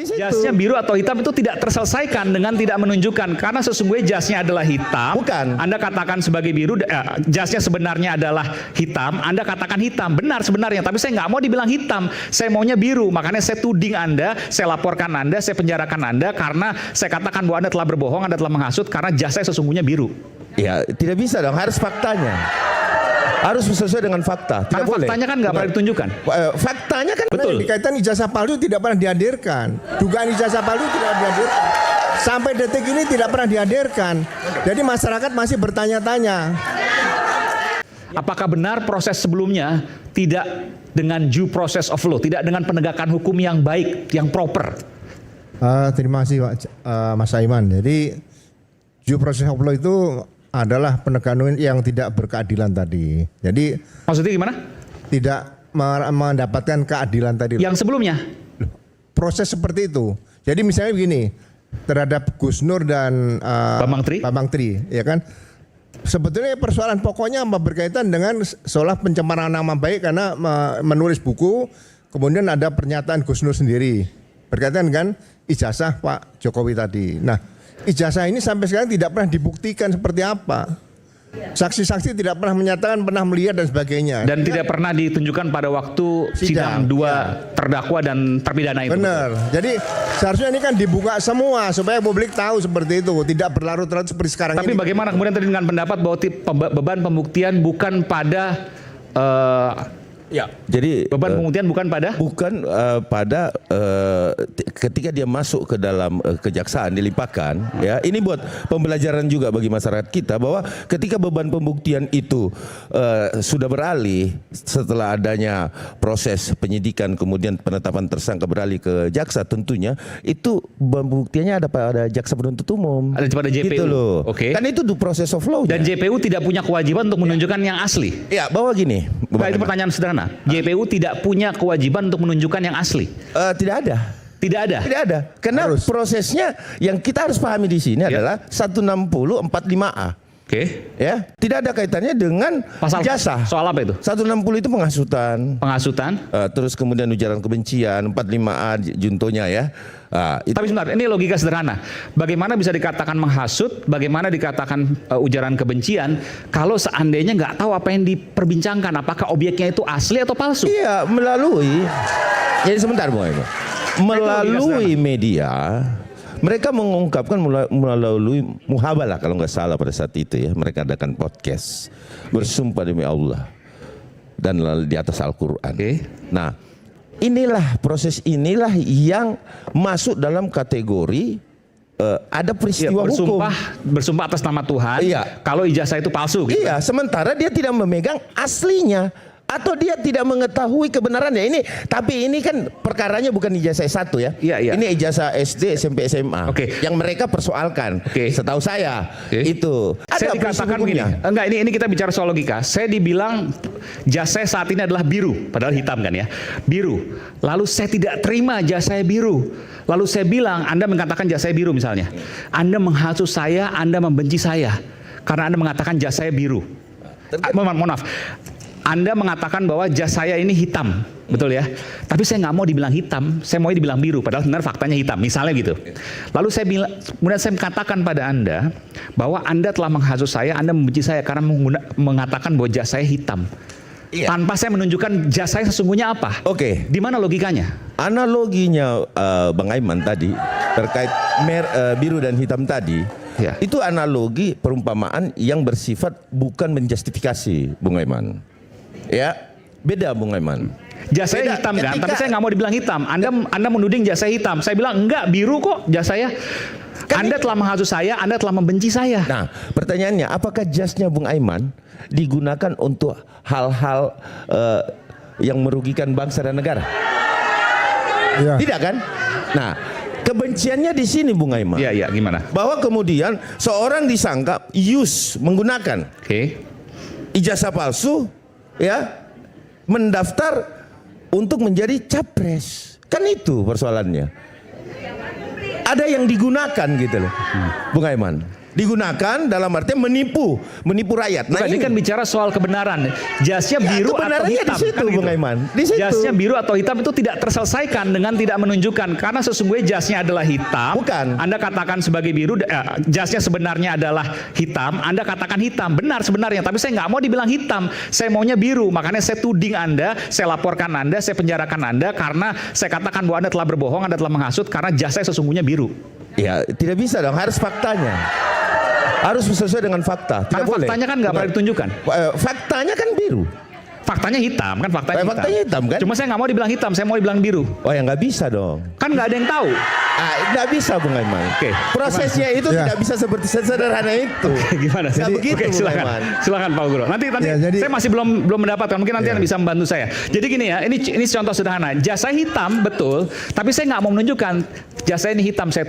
situ. Jasnya biru atau hitam itu tidak terselesaikan dengan tidak menunjukkan, karena sesungguhnya jasnya adalah hitam. Bukan. Anda katakan sebagai biru, jasnya sebenarnya adalah hitam. Anda katakan hitam, benar sebenarnya, tapi saya nggak mau dibilang hitam. Saya maunya biru, makanya saya tuding Anda, saya laporkan Anda, saya penjarakan Anda karena saya katakan bahwa Anda telah berbohong, Anda telah menghasut karena jas saya sesungguhnya biru. Ya, tidak bisa dong, harus faktanya. Harus sesuai dengan fakta. Tidak Karena boleh. faktanya kan nggak pernah ditunjukkan. Faktanya kan Betul. Dikaitan ijazah palsu tidak pernah dihadirkan. Dugaan ijazah palsu tidak dihadirkan. Sampai detik ini tidak pernah dihadirkan. Jadi masyarakat masih bertanya-tanya. Apakah benar proses sebelumnya tidak dengan due process of law, tidak dengan penegakan hukum yang baik, yang proper? Terima kasih Pak, Mas Aiman. Jadi due process of law itu adalah penegakan yang tidak berkeadilan tadi. Jadi Maksudnya gimana? tidak mendapatkan keadilan tadi. Yang sebelumnya? Proses seperti itu. Jadi misalnya begini, terhadap Gus Nur dan Bambang Tri, ya kan? Sebetulnya persoalan pokoknya berkaitan dengan seolah pencemaran nama baik karena menulis buku, kemudian ada pernyataan Gus Nur sendiri berkaitan dengan ijazah Pak Jokowi tadi. Nah, ijazah ini sampai sekarang tidak pernah dibuktikan seperti apa. Saksi-saksi tidak pernah menyatakan pernah melihat dan sebagainya. Dan tidak pernah ditunjukkan pada waktu sidang dua terdakwa dan terpidana itu. Benar. Jadi seharusnya ini kan dibuka semua supaya publik tahu seperti itu, tidak berlarut-larut seperti sekarang Tapi ini. bagaimana kemudian tadi dengan pendapat bahwa beban pembuktian bukan pada Jadi beban pembuktian bukan pada ketika dia masuk ke dalam kejaksaan dilimpahkan, ya ini buat pembelajaran juga bagi masyarakat kita bahwa ketika beban pembuktian itu sudah beralih setelah adanya proses penyidikan kemudian penetapan tersangka beralih ke jaksa, tentunya itu beban pembuktiannya ada pada jaksa penuntut umum, ada pada JPU. gitu loh. Oke. Kan itu the process of law. Dan JPU tidak punya kewajiban untuk menunjukkan yang asli. Ya, bahwa gini. Nah, itu pertanyaan sederhana. JPU tidak punya kewajiban untuk menunjukkan yang asli. Tidak ada. Tidak ada. Tidak ada. Karena prosesnya yang kita harus pahami di sini adalah 160/45A. Oke. Ya, tidak ada kaitannya dengan Pasal jasa. Soal apa itu? 160 itu penghasutan. Penghasutan. Terus kemudian ujaran kebencian, 45A juntonya ya. Tapi sebentar, ini logika sederhana. Bagaimana bisa dikatakan menghasut, bagaimana dikatakan ujaran kebencian kalau seandainya nggak tahu apa yang diperbincangkan, apakah objeknya itu asli atau palsu? Iya, melalui. Jadi sebentar Bu Ibu. Melalui media mereka mengungkapkan melalui muhabalah kalau nggak salah pada saat itu ya, mereka adakan podcast bersumpah demi Allah dan di atas Al-Quran. Nah, inilah proses inilah yang masuk dalam kategori ada peristiwa hukum. Bersumpah atas nama Tuhan. Iya. Kalau ijazah itu palsu. Gitu. Iya, sementara dia tidak memegang aslinya. Atau dia tidak mengetahui kebenarannya. Tapi ini kan perkaranya bukan ijazah S1 ya. Iya. Ini ijazah SD, SMP, SMA. Yang mereka persoalkan. Setahu saya itu. Saya dikatakan begini. Enggak, ini kita bicara soal logika. Saya dibilang jasa saya saat ini adalah biru, padahal hitam kan ya. Biru. Lalu saya tidak terima jasa saya biru. Lalu saya bilang, Anda mengatakan jasa saya biru misalnya. Anda menghasut saya, Anda membenci saya. Karena Anda mengatakan jasa saya biru. Mohon maaf. Anda mengatakan bahwa jas saya ini hitam, betul ya? Tapi saya nggak mau dibilang hitam, saya mau dibilang biru, padahal benar faktanya hitam, misalnya gitu. Lalu saya bilang, kemudian saya mengatakan pada Anda bahwa Anda telah menghasut saya, Anda membenci saya karena mengatakan bahwa jas saya hitam. Iya. Tanpa saya menunjukkan jas saya sesungguhnya apa. Di mana logikanya? Analoginya Bang Aiman tadi terkait biru dan hitam tadi. Ya. Itu analogi perumpamaan yang bersifat bukan menjustifikasi, Bung Aiman. Ya, beda Bung Aiman. Jasa saya hitam kan, tapi saya nggak mau dibilang hitam. Anda menuding jasa hitam. Saya bilang enggak, biru kok jasa saya. Anda telah menghasut saya, Anda telah membenci saya. Nah, pertanyaannya, apakah jasnya Bung Aiman digunakan untuk hal-hal yang merugikan bangsa dan negara? Ya. Tidak kan? Nah, kebenciannya di sini Bung Aiman. Iya, gimana? Bahwa kemudian seorang disangka menggunakan ijazah palsu, ya, mendaftar untuk menjadi capres. Kan itu persoalannya. Ada yang digunakan gitu loh, Bung Aiman. Digunakan dalam artian menipu rakyat. Bukan, ini kan bicara soal kebenaran. Jasnya biru atau kebenarannya hitam. di situ, kan gitu. Bung Aiman. Di situ. Jasnya biru atau hitam itu tidak terselesaikan dengan tidak menunjukkan. Karena sesungguhnya jasnya adalah hitam. Bukan. Anda katakan sebagai biru, jasnya sebenarnya adalah hitam. Anda katakan hitam. Benar sebenarnya. Tapi saya nggak mau dibilang hitam. Saya maunya biru. Makanya saya tuding Anda, saya laporkan Anda, saya penjarakan Anda. Karena saya katakan bahwa Anda telah berbohong, Anda telah menghasut. Karena jasnya sesungguhnya biru. Ya, tidak bisa dong. Harus faktanya. Harus sesuai dengan fakta. Tidak Karena boleh. faktanya kan nggak pernah ditunjukkan. Faktanya kan biru. Faktanya hitam kan, Faktanya hitam kan? Cuma saya nggak mau dibilang hitam, saya mau dibilang biru. Oh ya nggak bisa dong. Kan nggak ada yang tahu. Nggak bisa Bung Aiman. Oke. Prosesnya itu Ya. tidak bisa seperti sederhana itu. Gimana? Nggak begitu, Oke, Bung silakan. Aiman. Silakan Pak Guru. Nanti Ya, jadi- saya masih belum mendapatkan. Mungkin nanti Anda bisa membantu saya. Jadi gini ya, ini contoh sederhana. Jasa hitam betul, tapi saya nggak mau menunjukkan jasa ini hitam. Saya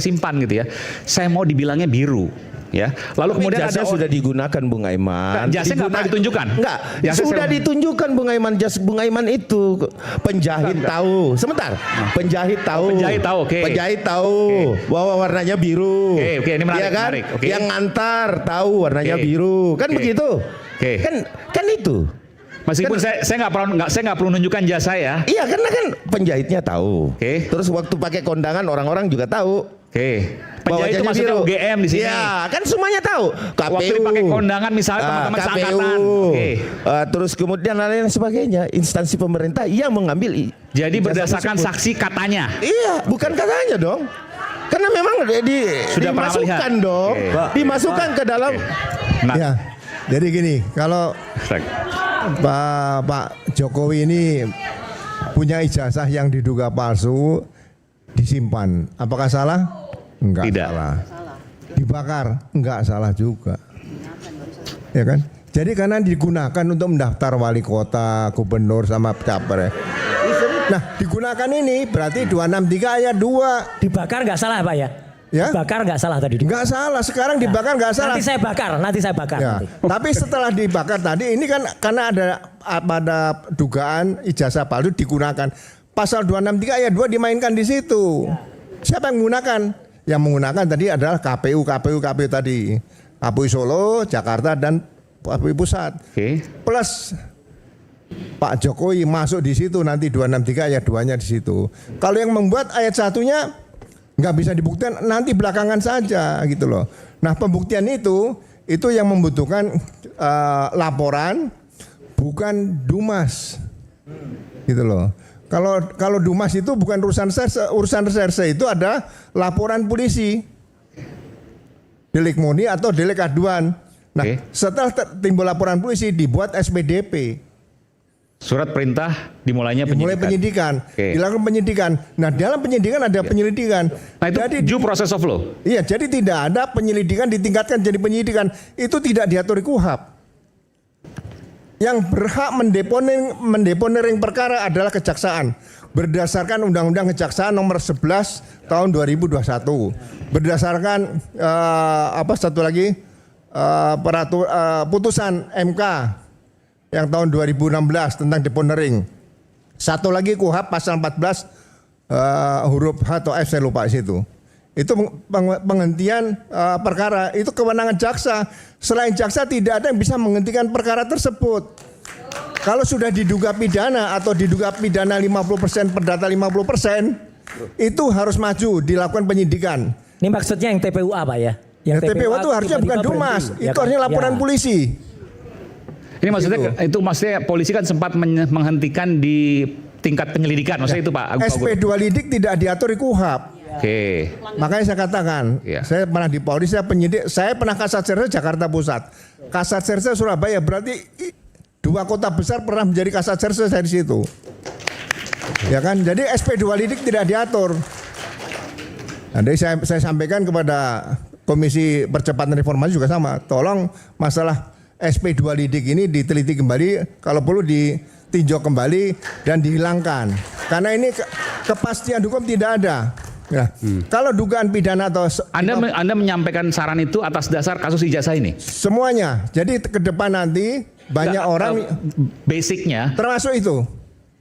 simpan gitu ya. Saya mau dibilangnya biru. Ya, lalu kemudian jasa ada sudah digunakan Bung Aiman. Jasa nggak pernah ditunjukkan. Enggak, Jasa sudah saya- ditunjukkan Bung Aiman. Jas Bung Aiman itu penjahit tahu. Sebentar. Penjahit tahu. penjahit tahu, oke. Penjahit tahu bahwa warnanya biru. Oke, ini menarik, Iya kan? menarik, oke. Yang ngantar tahu warnanya Oke. biru. Kan Oke. begitu? Oke. Kan itu. Meskipun saya nggak perlu menunjukkan jasa ya. Iya, karena kan penjahitnya tahu. Oke. Terus waktu pakai kondangan orang-orang juga tahu. Oke. bahwa Penjahit itu wajahnya maksudnya biru. UGM di sini. Iya, kan semuanya tahu. KPU. Waktu dipakai kondangan misalnya teman-teman KPU. seangkatan. Oke. Terus kemudian lain sebagainya, instansi pemerintah yang mengambil Jadi ijazah berdasarkan tersebut. saksi katanya. Iya, bukan katanya dong. Karena memang Sudah pernah dimasukkan melihat. dong. Oke. Dimasukkan ke dalam Nah, Ya, jadi gini, kalau Pak Jokowi ini punya ijazah yang diduga palsu disimpan. Apakah salah? Enggak Tidak. salah. Dibakar? Enggak salah juga. Ya kan? Jadi karena digunakan untuk mendaftar wali kota, gubernur sama capres. Nah, digunakan ini berarti 263 ayat 2. Dibakar nggak salah Pak ya? Ya? Dibakar nggak salah tadi. Enggak salah, sekarang dibakar enggak salah. Nanti saya bakar. Ya, Nanti. tapi setelah dibakar tadi ini kan karena ada dugaan ijazah palsu digunakan. Pasal 263 ayat 2 dimainkan di situ. Siapa yang menggunakan? Yang menggunakan tadi adalah KPU tadi. KPU Solo, Jakarta dan KPU Pusat. Oke. Plus Pak Jokowi masuk di situ nanti 263 ayat 2-nya di situ. Kalau yang membuat ayat satunya nggak bisa dibuktikan nanti belakangan saja gitu loh. Nah, pembuktian itu yang membutuhkan laporan bukan Dumas. Gitu loh. Kalau Dumas itu bukan urusan reserse itu ada laporan polisi. Delik murni atau delik aduan. Nah, Oke. setelah timbul laporan polisi dibuat SPDP. Surat perintah dimulainya Dimulai penyidikan. penyidikan, Oke. dilakukan penyidikan. Nah, dalam penyidikan ada penyelidikan. Nah itu Jadi due process of law. iya, jadi tidak ada penyelidikan ditingkatkan jadi penyidikan. Itu tidak diatur di KUHP. Yang berhak mendeponering perkara adalah kejaksaan. Berdasarkan Undang-Undang Kejaksaan nomor 11 tahun 2021. Berdasarkan putusan MK yang tahun 2016 tentang deponering. Satu lagi KUHP pasal 14 huruf H atau F saya lupa di situ. Itu penghentian perkara, itu kewenangan jaksa. Selain jaksa tidak ada yang bisa menghentikan perkara tersebut. Kalau sudah diduga pidana atau diduga pidana 50%, perdata 50%, itu harus maju dilakukan penyidikan. Ini maksudnya yang TPUA Pak ya? Yang TPU itu harusnya bukan tiba-tiba Dumas, berhenti, ya itu kan? harusnya laporan Ya. polisi. Ini maksudnya polisi kan sempat menghentikan di tingkat penyelidikan. Maksudnya itu Pak Agung. SP2 lidik tidak diatur di KUHP. Oke. Makanya saya katakan, Iya. saya pernah di Polri, saya penyidik, saya pernah Kasat Serse Jakarta Pusat, Kasat Serse Surabaya, berarti dua kota besar pernah menjadi Kasat Serse saya di situ. Ya kan, jadi SP2 lidik tidak diatur. Nah, jadi saya sampaikan kepada Komisi Percepatan Reformasi juga sama, tolong masalah SP2 lidik ini diteliti kembali, kalau perlu ditinjau kembali dan dihilangkan. Karena ini kepastian hukum tidak ada. Nah, kalau dugaan pidana atau Anda menyampaikan saran itu atas dasar kasus ijazah ini. semuanya. Jadi ke depan nanti banyak Nggak, orang basicnya termasuk itu.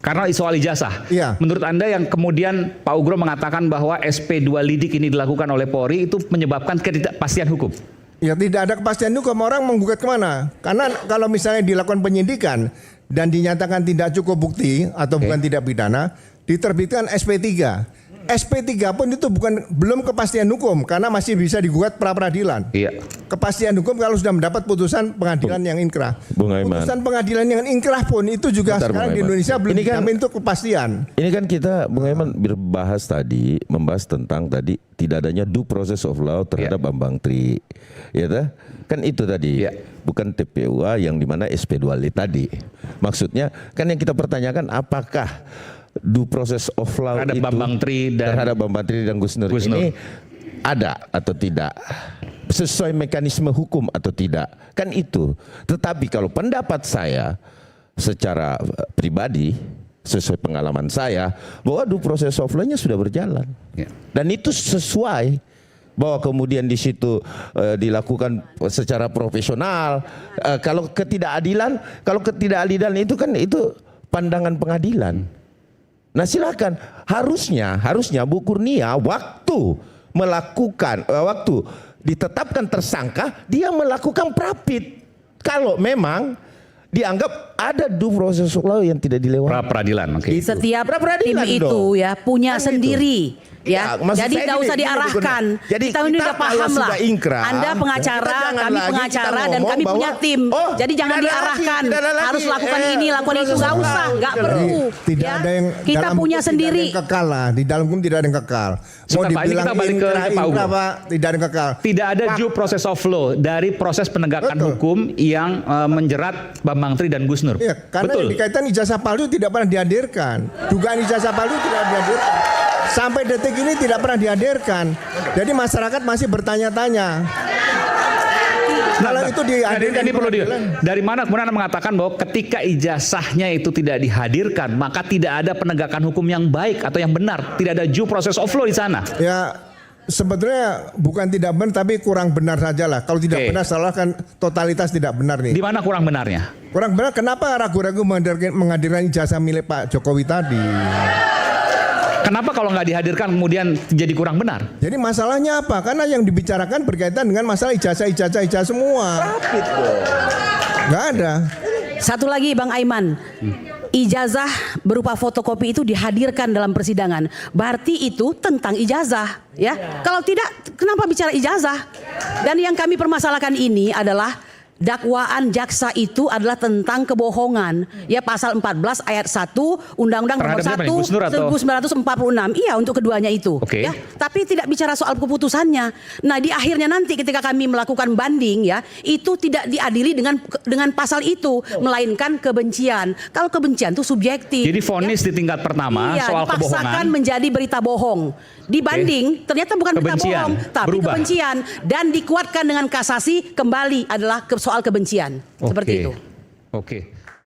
Karena soal ijazah. Iya. Menurut Anda yang kemudian Pak Ugro mengatakan bahwa SP2 lidik ini dilakukan oleh Polri itu menyebabkan ketidakpastian hukum. Ya tidak ada kepastian hukum, orang menggugat kemana? Karena kalau misalnya dilakukan penyidikan dan dinyatakan tidak cukup bukti atau bukan tidak pidana, diterbitkan SP3. SP3 pun itu belum kepastian hukum karena masih bisa digugat pra peradilan. Iya. Kepastian hukum kalau sudah mendapat putusan pengadilan yang inkrah. Bung Aiman. Putusan pengadilan yang inkrah pun itu juga Bentar, sekarang Bung di Aiman. Indonesia belum Ini kan- dijamin itu kepastian. Ini kan kita Bung Aiman membahas tentang tadi tidak adanya due process of law terhadap Bambang Tri. Ya toh? Kan itu tadi. Ya. Bukan TPUA yang dimana SP2 tadi. Maksudnya kan yang kita pertanyakan apakah due process of law Terhadap itu Bambang Tri dan- terhadap Bambang Tri dan Gus Nur ini ada atau tidak, sesuai mekanisme hukum atau tidak, kan itu. Tetapi kalau pendapat saya secara pribadi, sesuai pengalaman saya, bahwa due process of law-nya sudah berjalan. Ya. Dan itu sesuai bahwa kemudian di situ dilakukan secara profesional. Kalau ketidakadilan itu kan itu pandangan pengadilan. Nah silakan, harusnya Bu Kurnia waktu ditetapkan tersangka dia melakukan prapit. Kalau memang dianggap ada due process of law yang tidak dilewati. Pra peradilan. Oke. Setiap tim Pra-peradilan itu dong. ya punya Kan sendiri. Ya, Ya, maksud jadi saya tidak gini, usah gini, diarahkan. Jadi kita ini udah kalau paham lah. sudah inkrah, Anda pengacara, kita jangan kami lagi pengacara kita dan ngomong kami punya bahwa, tim. Jadi jangan tidak ada diarahkan. lagi, tidak ada lagi. Harus lakukan ini, lakukan itu. Nggak usah, nggak perlu. Tidak Ya. ada yang Kita dalam punya hukum sendiri. tidak ada yang kekal lah. Di dalam hukum tidak ada yang kekal. Mau Sebentar, Pak, ini dibilang kita balik ke Pak Ugro. inkrah Pak, tidak ada yang kekal. Tidak ada due process of law dari proses penegakan Betul. hukum yang menjerat Bambang Tri dan Gus Nur. Iya, karena Betul. yang dikaitan ijazah palsu tidak pernah dihadirkan. Dugaan ijazah palsu tidak dihadirkan. Sampai detik ini tidak pernah dihadirkan. Jadi masyarakat masih bertanya-tanya. Kalau itu dihadirkan Ini perlu pengadilan. dari mana kemudian Anda mengatakan bahwa ketika ijazahnya itu tidak dihadirkan, maka tidak ada penegakan hukum yang baik atau yang benar, tidak ada due process of law di sana. Ya sebetulnya bukan tidak benar tapi kurang benar saja lah. Kalau tidak Oke. benar salah kan totalitas tidak benar nih. Di mana kurang benarnya? Kurang benar kenapa ragu-ragu menghadirkan ijazah milik Pak Jokowi tadi? Kenapa kalau nggak dihadirkan kemudian jadi kurang benar? Jadi masalahnya apa? Karena yang dibicarakan berkaitan dengan masalah ijazah semua. Nggak ada. Satu lagi Bang Aiman, ijazah berupa fotokopi itu dihadirkan dalam persidangan. Berarti itu tentang ijazah, ya. Kalau tidak, kenapa bicara ijazah? Dan yang kami permasalahkan ini adalah dakwaan jaksa itu adalah tentang kebohongan. Ya pasal 14 ayat 1 Undang-Undang Nomor Terhadap siapa nih? 1 Gus Nur atau? 1946. Iya untuk keduanya itu. Oke. Ya, tapi tidak bicara soal keputusannya. Nah, di akhirnya nanti ketika kami melakukan banding ya, itu tidak diadili dengan pasal itu, melainkan kebencian. Kalau kebencian itu subjektif. Jadi vonis di tingkat pertama Iya, soal dipaksakan kebohongan. menjadi berita bohong. Dibanding ternyata bukan berita Kebencian, bohong, tapi berubah. kebencian dan dikuatkan dengan kasasi kembali adalah soal kebencian. Seperti itu. Oke.